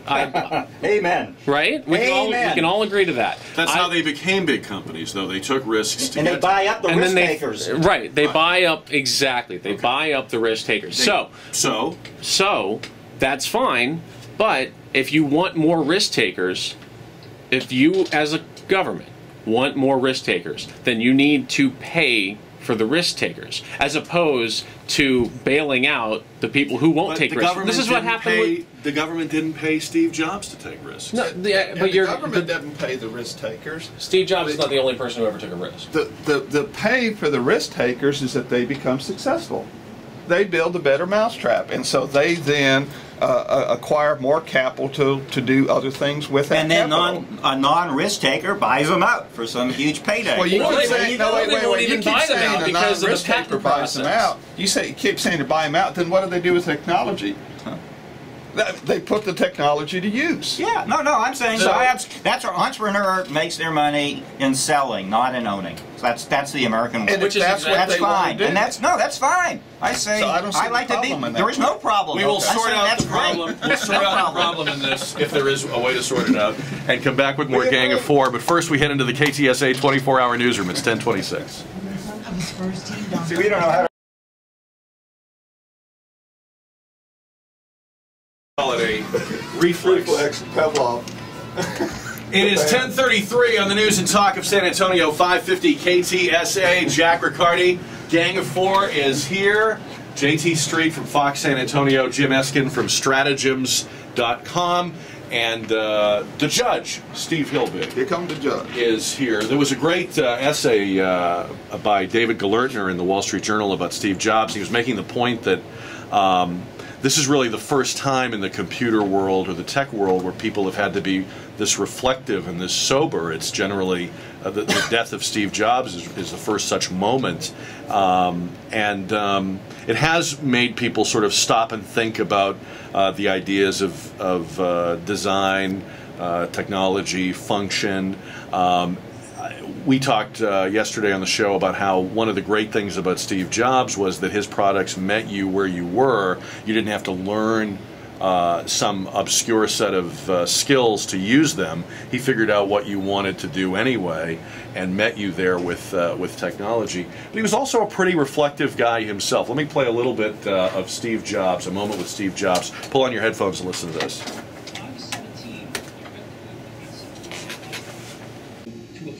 Amen. Right? We can all agree to that. That's how they became big companies, though. They took risks to and they buy up the risk takers. Right. They buy up, exactly. They buy up the risk takers. So that's fine, but if you want more risk takers, if you as a government want more risk takers, then you need to pay for the risk takers, as opposed to bailing out the people who won't take risks. This is what happened. The government didn't pay Steve Jobs to take risks. No, but the government doesn't pay the risk takers. Steve Jobs is not the only person who ever took a risk. The pay for the risk takers is that they become successful. They build a better mousetrap, and so they then acquire more capital to do other things with that capital. And then a non-risk taker buys them out for some huge payday. Well, you keep saying, no, wait. You keep saying a because of the non-risk taker patent buys them out. You keep saying to buy them out. Then what do they do with technology? They put the technology to use. Yeah, no, I'm saying that's where entrepreneur makes their money in selling, not in owning. So that's the American way. That's fine. And that's fine. I say so I don't see I like the to be. problem in that. There is no problem. We will sort out the problem. We'll sort out the problem in this, if there is a way to sort it out, and come back with more Gang of Four. But first, we head into the KTSA 24-hour newsroom. It's 10:26. See, we don't know how to. Holiday reflex Pavlov. It is 10:33 on the News and Talk of San Antonio, 550 KTSA. Jack Riccardi, Gang of Four is here. JT Street from Fox San Antonio, Jim Eskin from stratagems.com, and the Judge, Steve Hilbig. Here comes the Judge. Is here. There was a great essay by David Galertner in the Wall Street Journal about Steve Jobs. He was making the point that this is really the first time in the computer world or the tech world where people have had to be this reflective and this sober. It's generally the death of Steve Jobs is the first such moment, it has made people sort of stop and think about the ideas of design, technology, function. We talked yesterday on the show about how one of the great things about Steve Jobs was that his products met you where you were. You didn't have to learn some obscure set of skills to use them. He figured out what you wanted to do anyway and met you there with technology. But he was also a pretty reflective guy himself. Let me play a little bit of Steve Jobs, a moment with Steve Jobs. Pull on your headphones and listen to this.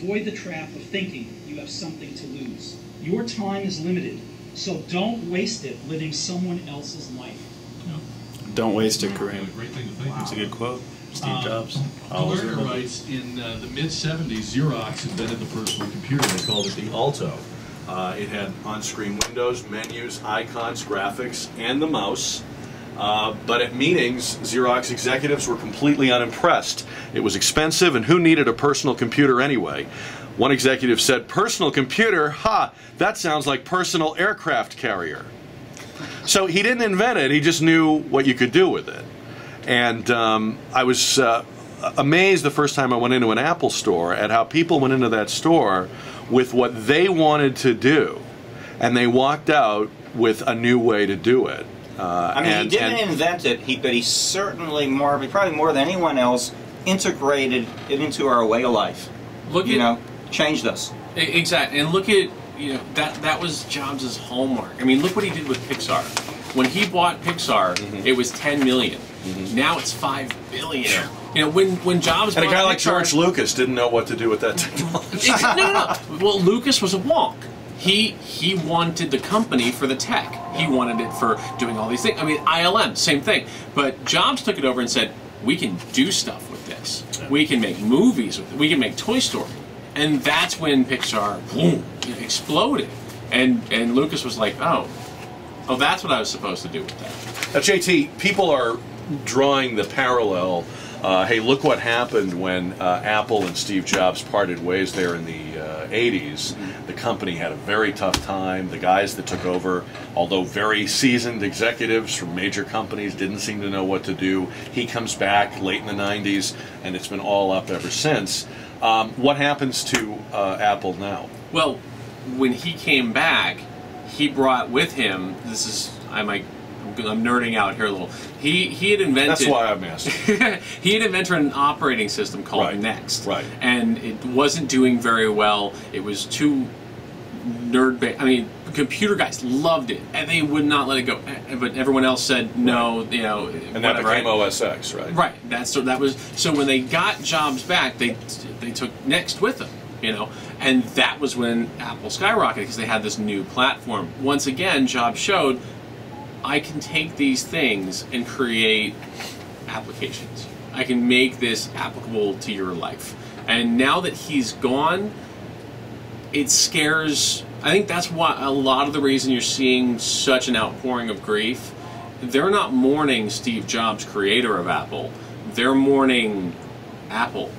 Avoid the trap of thinking you have something to lose. Your time is limited, so don't waste it living someone else's life. Don't waste it, Kareem. Great thing to think. That's a good quote. Steve Jobs. Galertner writes, in the mid-70s, Xerox invented the personal computer. They called it the Alto. It had on-screen windows, menus, icons, graphics, and the mouse. But at meetings, Xerox executives were completely unimpressed. It was expensive, and who needed a personal computer anyway? One executive said, "Personal computer? Ha! That sounds like personal aircraft carrier." So he didn't invent it, he just knew what you could do with it. And I was amazed the first time I went into an Apple store at how people went into that store with what they wanted to do, and they walked out with a new way to do it. I mean, he didn't invent it, but he certainly probably more than anyone else, integrated it into our way of life. Changed us. Exactly, and look at that was Jobs' hallmark. I mean, look what he did with Pixar. When he bought Pixar, it was $10 million. Now it's $5 billion. When Jobs and a guy like Pixar, George Lucas didn't know what to do with that technology. No. Well, Lucas was a wonk. He wanted the company for the tech. He wanted it for doing all these things. I mean, ILM, same thing. But Jobs took it over and said, we can do stuff with this. We can make movies with it. We can make Toy Story. And that's when Pixar, boom, exploded. And Lucas was like, oh, that's what I was supposed to do with that. Now, JT, people are drawing the parallel. Hey, look what happened when Apple and Steve Jobs parted ways there in the 80s. The company had a very tough time. The guys that took over, although very seasoned executives from major companies, didn't seem to know what to do. He comes back late in the 90s, and it's been all up ever since. What happens to Apple now? Well, when he came back, he brought with him, I might I'm nerding out here a little. He had invented. That's why I'm asking. He had invented an operating system called Right. Next. Right. And it wasn't doing very well. It was too nerd-based. I mean, computer guys loved it, and they would not let it go. But everyone else said no. You know, And that became OS X, right? Right. That was so when they got Jobs back, they took Next with them. You know, and that was when Apple skyrocketed because they had this new platform. Once again, Jobs showed, I can take these things and create applications. I can make this applicable to your life. And now that he's gone, it scares. I think that's why a lot of the reason you're seeing such an outpouring of grief. They're not mourning Steve Jobs, creator of Apple. They're mourning Apple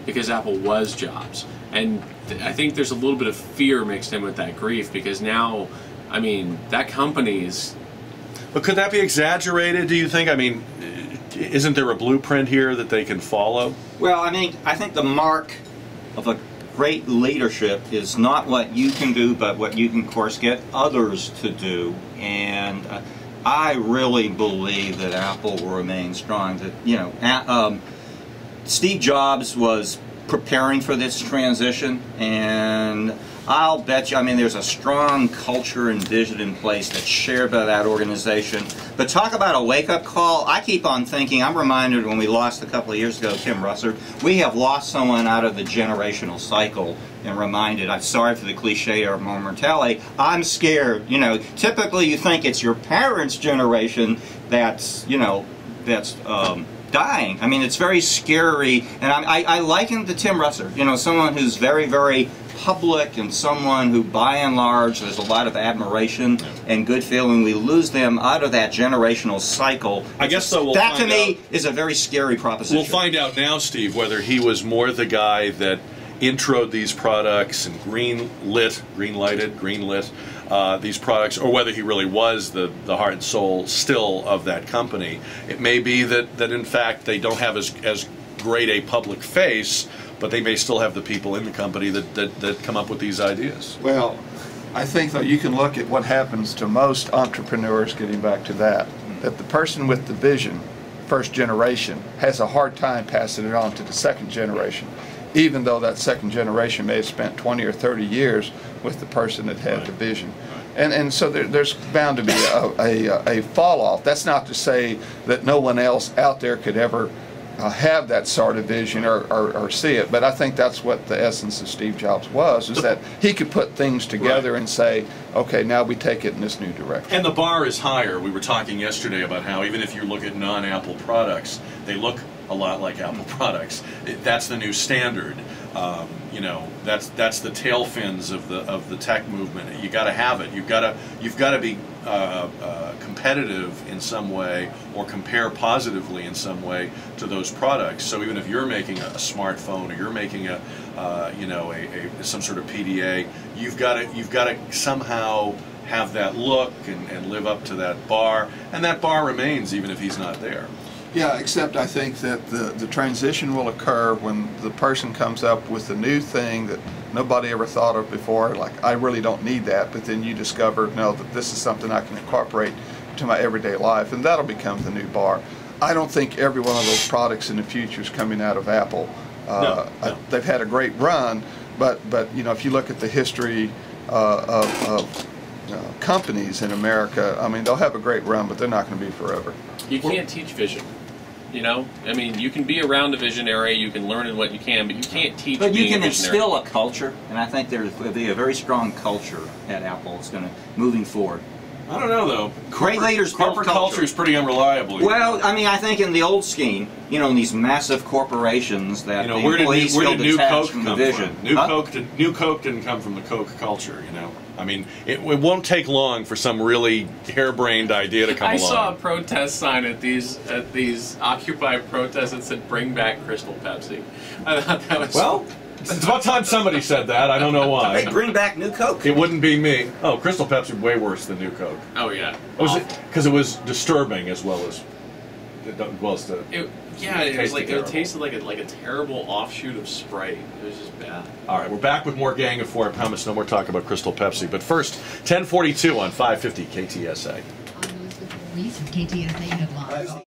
because Apple was Jobs. And I think there's a little bit of fear mixed in with that grief because now, I mean, that company is. But could that be exaggerated, do you think? I mean, isn't there a blueprint here that they can follow? Well, I mean, I think the mark of a great leadership is not what you can do, but what you can, of course, get others to do. And I really believe that Apple will remain strong. That, you know, Steve Jobs was preparing for this transition, and I'll bet you, I mean, there's a strong culture and vision in place that's shared by that organization. But talk about a wake-up call. I keep on thinking, I'm reminded when we lost a couple of years ago Tim Russert, we have lost someone out of the generational cycle and reminded, I'm sorry for the cliche or mortality, I'm scared. You know, typically you think it's your parents' generation that's, you know, that's dying. I mean, it's very scary, and I liken to Tim Russert, you know, someone who's very, very public and someone who, by and large, there's a lot of admiration and good feeling. We lose them out of that generational cycle. I guess, though, that to me is a very scary proposition. We'll find out now, Steve, whether he was more the guy that introed these products and green-lit these products, or whether he really was the heart and soul still of that company. It may be that in fact they don't have as great a public face, but they may still have the people in the company that come up with these ideas. Well, I think that you can look at what happens to most entrepreneurs, getting back to that the person with the vision, first generation, has a hard time passing it on to the second generation, even though that second generation may have spent 20 or 30 years with the person that had the vision. And so there's bound to be a fall off. That's not to say that no one else out there could ever have that sort of vision or see it, but I think that's what the essence of Steve Jobs was, is that he could put things together and say, okay, now we take it in this new direction. And the bar is higher. We were talking yesterday about how even if you look at non-Apple products, they look a lot like Apple products. That's the new standard. You know, that's the tail fins of the tech movement. You got to have it. You've got to be competitive in some way, or compare positively in some way to those products. So even if you're making a smartphone, or you're making some sort of PDA, you've got to somehow have that look and live up to that bar, and that bar remains even if he's not there. Yeah, except I think that the transition will occur when the person comes up with a new thing that nobody ever thought of before, like, I really don't need that, but then you discover, no, that this is something I can incorporate to my everyday life, and that'll become the new bar. I don't think every one of those products in the future is coming out of Apple. No. They've had a great run, but you know, if you look at the history of companies in America, I mean, they'll have a great run, but they're not going to be forever. You can't teach vision. You know, I mean, you can be around a visionary, you can learn what you can, but you can't teach. But you being can a visionary. instill a culture, and I think there will be a very strong culture at Apple. It's going to moving forward. I don't know though. Great leaders build Corporate culture is pretty unreliable. Well, I mean, I think in the old scheme, you know, in these massive corporations that the employees feel detached from the vision. New Coke didn't come from the Coke culture, you know. I mean, it won't take long for some really harebrained idea to come along. I saw a protest sign at these Occupy protests that said "Bring back Crystal Pepsi." I thought that was well. It's about time somebody said that. I don't know why. They bring back New Coke. It wouldn't be me. Oh, Crystal Pepsi way worse than New Coke. Oh yeah. Because it was disturbing as well as the. It was like it tasted like a terrible offshoot of Sprite. It was just bad. All right, we're back with more Gang of Four. I promise no more talk about Crystal Pepsi. But first, 10:42 on 550 KTSA. Reese with KTSA Headlines.